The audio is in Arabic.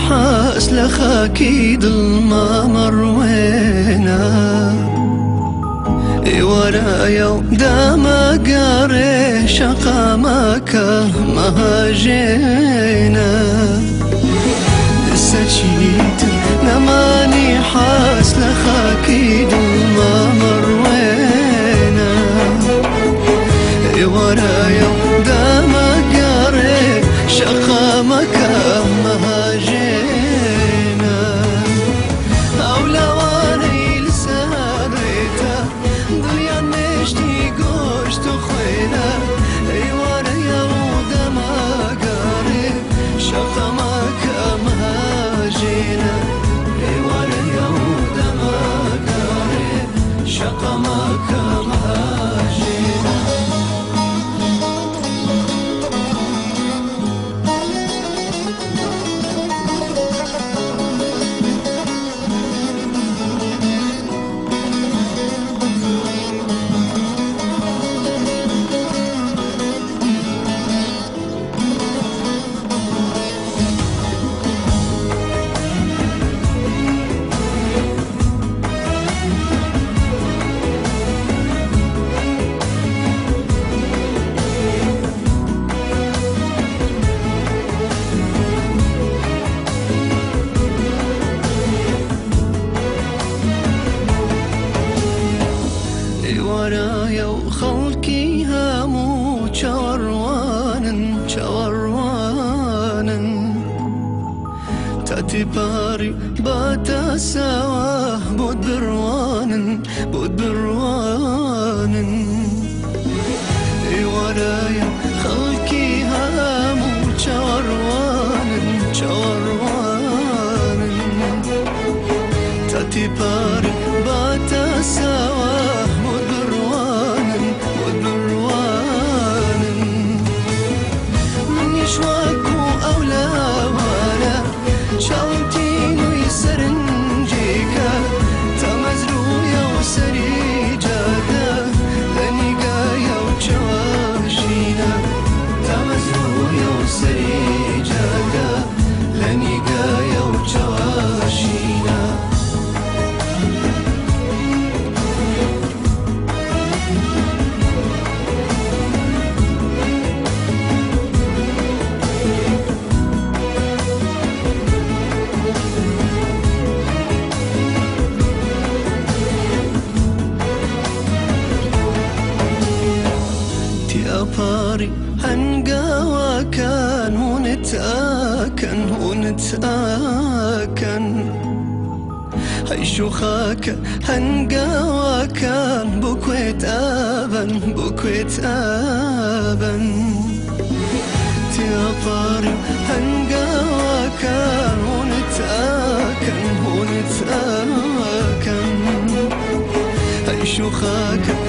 حاس لخاكي ضل ما مروينا ورايا وداما قاري شقا ما هاجينا لسه جيت نماني حاس لخاكي ضل ما مروينا ورايا وداما قاري شقا ما هاجينا أولا واني لساريتا ضليا نشتي قوشت خوينا ورايا وداما قاري شقا ما هاجينا ورايا وداما قاري شقا ما هاجينا ورايا وخلقي هامو شوروانا تاتي باري باتا سوا بود بروانا ورايا خلقي هامو شوروانا تاتي باري باتا سوا شواكو أولا وانا شاوتين ويسرنجيكا تمزرويا وسريجادا لنقايا وشواشينا تمزرويا وسريجادا لنقايا وشواشينا باري هنقاوى كان ونتاكن هاي شوخاك هنقاوى كان بكويت ابن تيا باري هنقاوى كان ونتاكن هاي شوخاك